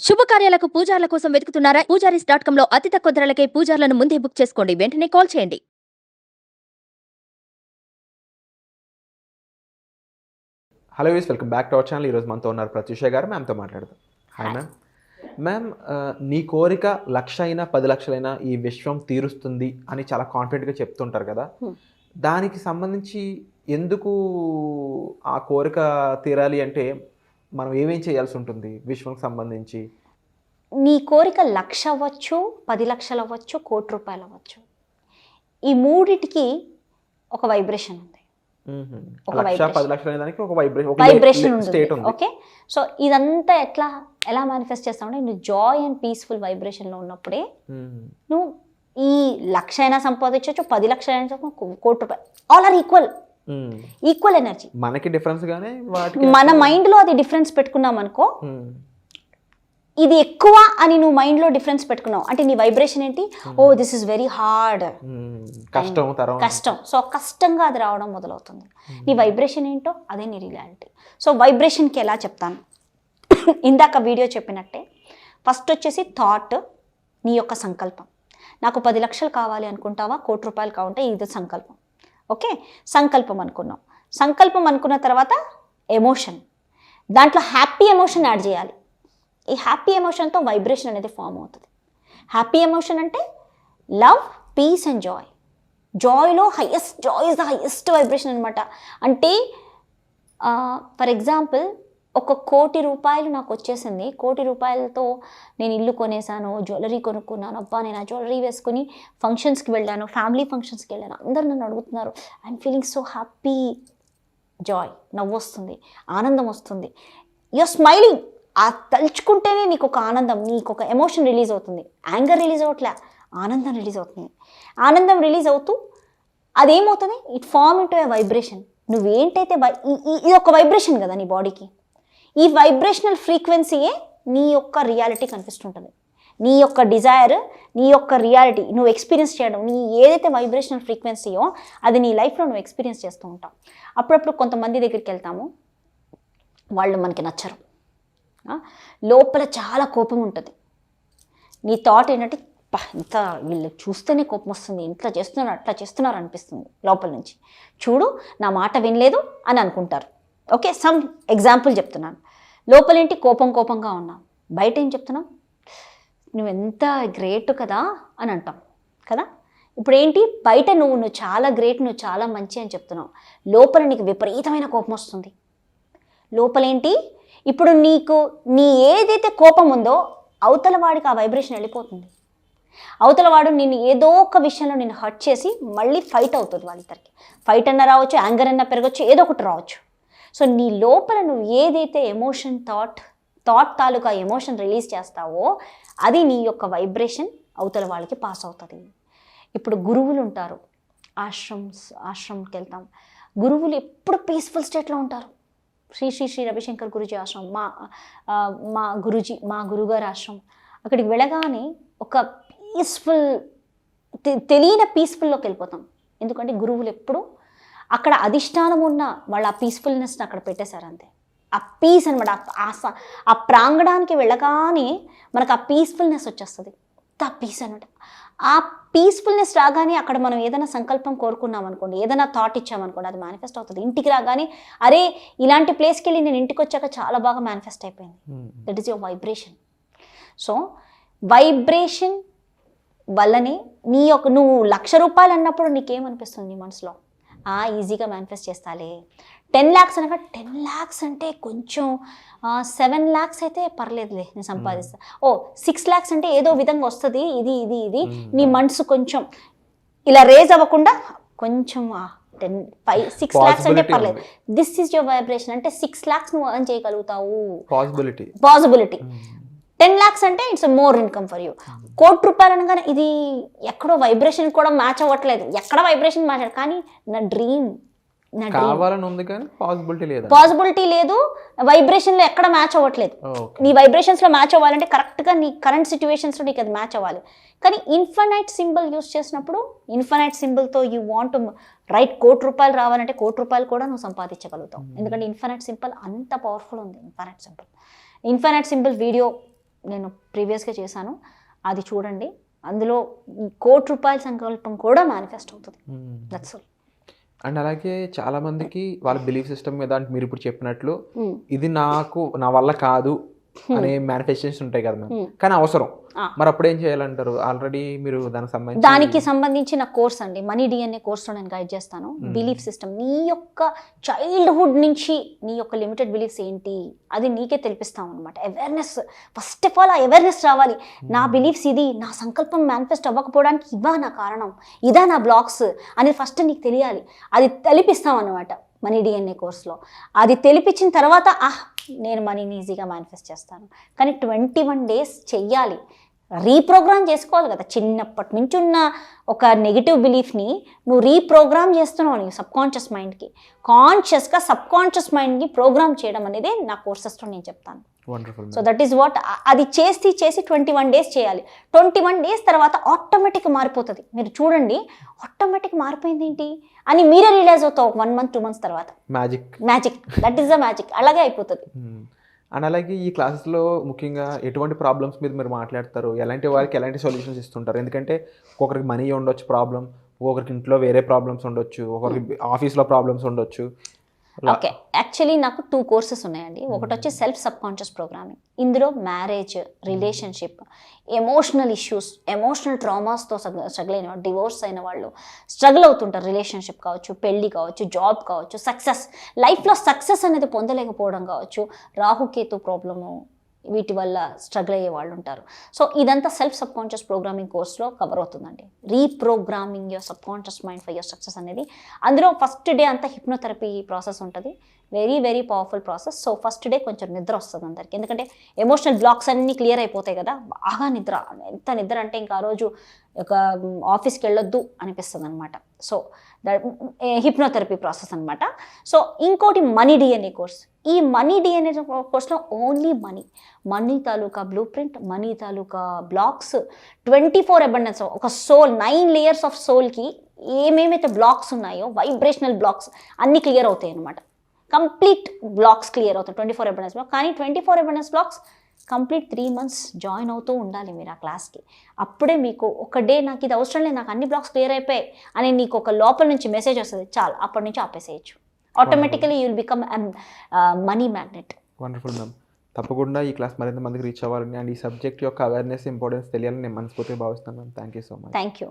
శుభకార్యాలకు పూజార్ల కోసం వెతుకుతున్నారా? పూజారీస్.com లో అతి తక్కువ ధరలకే పూజార్లను ముందే బుక్ చేసుకోండి. వెంటనే కాల్ చేయండి. Hello use welcome back to our channel. ఈరోజు మనతో ఉన్నారు ప్రత్యూష గారు. మ్యామ్తో మాట్లాడదాం. Hi ma'am. మ్యామ్, నీ కోరిక 1,00,000 అయినా 10 లక్షలైనా ఈ విశ్వం తీరుస్తుంది అని చాలా కాన్ఫిడెంట్గా చెప్తుంటారు కదా. దానికి సంబంధించి ఎందుకు ఆ కోరిక తీరాలి అంటే మనం ఏమేం చేయాల్సి ఉంటుంది విశ్వంకి సంబంధించి? నీ కోరిక 1,00,000 అవ్వచ్చు, 10 లక్షలు అవ్వచ్చు, కోటి రూపాయలు అవ్వచ్చు. ఈ మూడిటికి ఒక వైబ్రేషన్ ఉంది. ఒక 1,00,000 10 లక్షలు అనే దానికి ఒక వైబ్రేషన్ స్టేట్ ఉంది. ఉంది. ఓకే, సో ఇదంతా ఎలా మేనిఫెస్ట్ చేస్తామంటే నువ్వు జాయ్ అండ్ పీస్ఫుల్ వైబ్రేషన్లో ఉన్నప్పుడే నువ్వు ఈ 1,00,000 అయినా సంపాదించవచ్చు, 10 లక్షలు అయినా కోటి రూపాయలు, ఆల్ ఆర్ ఈక్వల్ ఎనర్జీ. మనకి డిఫరెన్స్ గానే వాటికి మన మైండ్లో అది డిఫరెన్స్ పెట్టుకున్నాం అనుకో, ఇది ఎక్కువ అని నువ్వు మైండ్లో డిఫరెన్స్ పెట్టుకున్నావు అంటే నీ వైబ్రేషన్ ఏంటి? Oh this is very hard, కష్టం. సో కష్టంగా అది రావడం మొదలవుతుంది. నీ వైబ్రేషన్ ఏంటో అదే నీ రియాలిటీ. సో వైబ్రేషన్కి ఎలా చెప్తాను, ఇందాక వీడియో చెప్పినట్టే ఫస్ట్ వచ్చేసి థాట్, నీ యొక్క సంకల్పం. నాకు 10 లక్షలు కావాలి అనుకుంటావా, కోటి రూపాయలు కావాలంటే ఇది సంకల్పం. ఓకే, సంకల్పం అనుకున్నాం. సంకల్పం అనుకున్న తర్వాత ఎమోషన్, దాంట్లో హ్యాపీ ఎమోషన్ యాడ్ చేయాలి. ఈ హ్యాపీ ఎమోషన్తో వైబ్రేషన్ అనేది ఫామ్ అవుతుంది. హ్యాపీ ఎమోషన్ అంటే లవ్, పీస్ అండ్ జాయ్. జాయ్లో joy is the highest vibration అనమాట. అంటే ఫర్ ఎగ్జాంపుల్, 1,00,00,000 రూపాయలు నాకు వచ్చేసింది. 1,00,00,000 రూపాయలతో నేను ఇల్లు కొనేసాను, జ్యువెలరీ కొనుక్కున్నాను. అబ్బా నేను ఆ జ్యువెలరీ వేసుకుని ఫంక్షన్స్కి వెళ్ళాను, ఫ్యామిలీ ఫంక్షన్స్కి వెళ్ళాను. అందరు నన్ను అడుగుతున్నారు, I'm feeling so happy. Joy, నవ్వు వస్తుంది, ఆనందం వస్తుంది, యూఆర్ స్మైలింగ్. ఆ తలుచుకుంటేనే నీకు ఒక ఆనందం, నీకు ఒక ఎమోషన్ రిలీజ్ అవుతుంది. యాంగర్ రిలీజ్ అవ్వట్లే, ఆనందం రిలీజ్ అవుతుంది. ఆనందం రిలీజ్ అవుతూ అదేమవుతుంది, it form into a vibration. నువ్వేంటైతే ఇది ఒక వైబ్రేషన్ కదా నీ బాడీకి. ఈ వైబ్రేషనల్ ఫ్రీక్వెన్సీయే నీ యొక్క రియాలిటీ కనిపిస్తుంటుంది. నీ యొక్క డిజైర్, నీ యొక్క రియాలిటీ నువ్వు ఎక్స్పీరియన్స్ చేయడం, నీ ఏదైతే వైబ్రేషనల్ ఫ్రీక్వెన్సీయో అది నీ లైఫ్లో నువ్వు ఎక్స్పీరియన్స్ చేస్తూ ఉంటావు. అప్పుడప్పుడు కొంతమంది దగ్గరికి వెళ్తాము, వాళ్ళు మనకి నచ్చరు, లోపల చాలా కోపం ఉంటుంది. నీ థాట్ ఏంటంటే ఇంత వీళ్ళు చూస్తేనే కోపం వస్తుంది, ఇంట్లో చేస్తున్నారు అట్లా చేస్తున్నారు అనిపిస్తుంది లోపల నుంచి. చూడు నా మాట వినలేదు అని అనుకుంటారు. ఓకే, సమ్ ఎగ్జాంపుల్ చెప్తున్నాను. లోపలేంటి కోపంగా ఉన్నావు, బయట ఏం చెప్తున్నావు, నువ్వు ఎంత గ్రేట్ కదా అని అంటాం కదా. ఇప్పుడు ఏంటి, బయట నువ్వు చాలా గ్రేట్, నువ్వు చాలా మంచి అని చెప్తున్నావు, లోపల నీకు విపరీతమైన కోపం వస్తుంది. లోపలేంటి, ఇప్పుడు నీకు నీ ఏదైతే కోపం ఉందో అవతల వాడికి ఆ వైబ్రేషన్ వెళ్ళిపోతుంది. అవతల వాడు నిన్ను ఏదో ఒక విషయంలో నిన్ను హర్ట్ చేసి మళ్ళీ ఫైట్ అవుతుంది. వాళ్ళిద్దరికి ఫైట్ అన్న రావచ్చు, యాంగర్ అన్న పెరగచ్చు, ఏదో ఒకటి రావచ్చు. సో నీ లోపల నువ్వు ఏదైతే ఎమోషన్, థాట్ తాలూకా ఎమోషన్ రిలీజ్ చేస్తావో అది నీ యొక్క వైబ్రేషన్ అవతల వాళ్ళకి పాస్ అవుతుంది. ఇప్పుడు గురువులు ఉంటారు, ఆశ్రమంకి వెళ్తాం. గురువులు ఎప్పుడు పీస్ఫుల్ స్టేట్లో ఉంటారు. శ్రీ రవిశంకర్ గురుజీ ఆశ్రమం, మా గురుగారి ఆశ్రమం. అక్కడికి వెళ్ళగానే ఒక పీస్ఫుల్, తెలియని పీస్ఫుల్లోకి వెళ్ళిపోతాం. ఎందుకంటే గురువులు ఎప్పుడు అక్కడ అధిష్టానం ఉన్న వాళ్ళు ఆ పీస్ఫుల్నెస్ని అక్కడ పెట్టేశారు అంతే. ఆ పీస్ అనమాట. ఆ ప్రాంగణానికి వెళ్ళగానే మనకు ఆ పీస్ఫుల్నెస్ వచ్చేస్తుంది. ఆ పీస్ అనమాట. ఆ పీస్ఫుల్నెస్ రాగానే అక్కడ మనం ఏదైనా సంకల్పం కోరుకున్నాం అనుకోండి, ఏదైనా థాట్ ఇచ్చామనుకోండి, అది మేనిఫెస్ట్ అవుతుంది. ఇంటికి రాగానే అరే ఇలాంటి ప్లేస్కి వెళ్ళి నేను ఇంటికి వచ్చాక చాలా బాగా మేనిఫెస్ట్ అయిపోయింది. That is your vibration. So vibration వల్లనే నువ్వు 1,00,000 రూపాయలు అన్నప్పుడు నీకేమనిపిస్తుంది నీ మనసులో? ఈజీగా మేనిఫెస్ట్ చేస్తాలే. 10 lakhs అనగా 10 lakhs అంటే కొంచెం, 7 lakhs అయితే పర్లేదులే నేను సంపాదిస్తా. 6 lakhs అంటే ఏదో విధంగా వస్తుంది. ఇది నీ మనసు కొంచెం ఇలా రేజ్ అవ్వకుండా కొంచెం 6 lakhs అంటే పర్లేదు. This is your vibration. అంటే 6 lakhs నువ్వు ఎర్న్ చేయగలుగుతావు. పాసిబిలిటీ. 10 lakhs అంటే it's more income for you. 1,00,00,000 రూపాయలు అనగానే ఇది ఎక్కడో వైబ్రేషన్ కూడా మ్యాచ్ అవ్వట్లేదు, ఎక్కడ వైబ్రేషన్ మ్యాచ్. కానీ నా డ్రీమ్ పాసిబిలిటీ లేదు, వైబ్రేషన్లో ఎక్కడ మ్యాచ్ అవ్వట్లేదు. నీ వైబ్రేషన్స్లో మ్యాచ్ అవ్వాలంటే కరెక్ట్గా నీ కరెంట్ సిచ్యువేషన్స్లో నీకు అది మ్యాచ్ అవ్వాలి. కానీ ఇన్ఫినైట్ సింబల్ యూస్ చేసినప్పుడు, ఇన్ఫినైట్ సింబల్తో యూ వాంట్ రైట్ 1,00,00,000 రూపాయలు రావాలంటే 1,00,00,000 రూపాయలు కూడా నువ్వు సంపాదించగలుగుతావు. ఎందుకంటే ఇన్ఫినైట్ సింబల్ అంత పవర్ఫుల్ ఉంది. ఇన్ఫినైట్ సింబల్ వీడియో నేను ప్రీవియస్గా చేశాను, అది చూడండి. అందులో ₹1,00,00,000 సంకల్పం కూడా మేనిఫెస్ట్ అవుతుంది. That's all. అండ్ అలాగే చాలా మందికి వాళ్ళ బిలీఫ్ సిస్టమ్ మీద అంటే మీరు ఇప్పుడు చెప్పినట్లు ఇది నా వల్ల కాదు అనే మేనిఫెస్టేషన్స్ ఉంటాయి కదా మ్యామ్, కానీ అవసరం. మరి అప్పుడు ఏం చేయాలంటారు? ఆల్రెడీ మీరు దానికి సంబంధించిన కోర్స్ అండి, మనీ DNA కోర్స్లో నేను గైడ్ చేస్తాను. బిలీఫ్ సిస్టమ్, నీ యొక్క చైల్డ్హుడ్ నుంచి నీ యొక్క లిమిటెడ్ బిలీఫ్స్ ఏంటి అది నీకే తెలిపిస్తాం అనమాట. అవేర్నెస్, ఫస్ట్ ఆఫ్ ఆల్ ఆ అవేర్నెస్ రావాలి. నా బిలీఫ్స్ ఇది, నా సంకల్పం మేనిఫెస్ట్ అవ్వకపోవడానికి ఇవా నా కారణం, ఇదా నా బ్లాక్స్ అనేది ఫస్ట్ నీకు తెలియాలి. అది తెలిపిస్తాం అనమాట మనీ DNA కోర్స్లో. అది తెలిపించిన తర్వాత నేను మనీని ఈజీగా మేనిఫెస్ట్ చేస్తాను. కానీ 21 days చెయ్యాలి, రీప్రోగ్రామ్ చేసుకోవాలి కదా. చిన్నప్పటి నుంచి ఉన్న ఒక నెగిటివ్ బిలీఫ్ని నువ్వు రీప్రోగ్రామ్ చేస్తున్నావు నీ సబ్కాన్షియస్ మైండ్కి. కాన్షియస్గా సబ్కాన్షియస్ మైండ్ని ప్రోగ్రామ్ చేయడం అనేది నా కోర్సెస్లో నేను చెప్తాను. So that is what. అది చేసి 21 days చేయాలి. 21 days తర్వాత ఆటోమేటిక్గా మారిపోతుంది. మీరు చూడండి, ఆటోమేటిక్ మారిపోయింది ఏంటి అని మీరే రియలైజ్ అవుతావు 1 month 2 months తర్వాత. Magic, that is the magic. అలాగే అయిపోతుంది. అండ్ అలాగే ఈ క్లాసెస్లో ముఖ్యంగా ఎటువంటి ప్రాబ్లమ్స్ మీద మీరు మాట్లాడతారు, ఎలాంటి వారికి ఎలాంటి సొల్యూషన్స్ ఇస్తుంటారు? ఎందుకంటే ఒక్కొక్కరికి మనీ ఉండొచ్చు ప్రాబ్లం, ఒక్కొక్కరికి ఇంట్లో వేరే ప్రాబ్లమ్స్ ఉండొచ్చు, ఒక్కొక్కరికి ఆఫీస్లో ప్రాబ్లమ్స్ ఉండొచ్చు. ఓకే, యాక్చువల్లీ నాకు 2 courses ఉన్నాయండి. ఒకటి వచ్చి సెల్ఫ్ సబ్కాన్షియస్ ప్రోగ్రామింగ్. ఇందులో marriage, relationship, emotional issues, emotional ట్రామాస్తో స్ట్రగుల్ అయిన వాళ్ళు, డివోర్స్ అయిన వాళ్ళు స్ట్రగుల్ అవుతుంటారు. రిలేషన్షిప్ కావచ్చు, పెళ్ళి కావచ్చు, జాబ్ కావచ్చు, సక్సెస్, లైఫ్లో సక్సెస్ అనేది పొందలేకపోవడం కావచ్చు, రాహుకేతు ప్రాబ్లము, వీటి వల్ల స్ట్రగుల్ అయ్యే వాళ్ళు ఉంటారు. సో ఇదంతా సెల్ఫ్ సబ్కాన్షియస్ ప్రోగ్రామింగ్ కోర్స్లో కవర్ అవుతుందండి. Reprogramming your subconscious mind for your success అనేది. అందులో ఫస్ట్ డే అంతా హిప్నోథెరపీ ప్రాసెస్ ఉంటుంది. Very very powerful process. So first day కొంచెం నిద్ర వస్తుంది అందరికి, ఎందుకంటే ఎమోషనల్ బ్లాక్స్ అన్నీ క్లియర్ అయిపోతాయి కదా. బాగా నిద్ర, ఎంత నిద్ర అంటే ఇంకా ఆ రోజు ఒక ఆఫీస్కి వెళ్ళొద్దు అనిపిస్తుంది అనమాట. సో హిప్నోథెరపీ ప్రాసెస్ అనమాట. సో ఇంకోటి మనీ DNA కోర్స్. ఈ మనీ DNA కోర్స్లో ఓన్లీ మనీ తాలూకా బ్లూ ప్రింట్, మనీ తాలూకా బ్లాక్స్, 24 abundance, ఒక సోల్ 9 layers ఆఫ్ సోల్కి ఏమేమైతే బ్లాక్స్ ఉన్నాయో, వైబ్రేషనల్ బ్లాక్స్ అన్నీ క్లియర్ అవుతాయి అనమాట. కంప్లీట్ బ్లాక్స్ క్లియర్ అవుతాయి 24 abundance బ్లాక్. కానీ 24 abundance blocks complete 3 months join అవుతూ ఉండాలి మీరు ఆ క్లాస్కి. అప్పుడే మీకు ఒక డే నాకు ఇది అవసరం లేదు, నాకు అన్ని బ్లాక్స్ క్లియర్ అయిపోయాయి అని నీకు ఒక లోపల నుంచి మెసేజ్ వస్తుంది, చాలు అప్పటి నుంచి ఆపేసేయచ్చు. Automatically you will become money magnet. Wonderful ma'am. తప్పకుండా ఈ క్లాస్ మరింత మందికి రీచ్ అవ్వాలని అండ్ ఈ సబ్జెక్ట్ యొక్క అవేర్నెస్, ఇంపార్టెన్స్ తెలియాలని నేను మనస్ఫూర్తిగా భావిస్తున్నాను ma'am. Thank you so much. Thank you.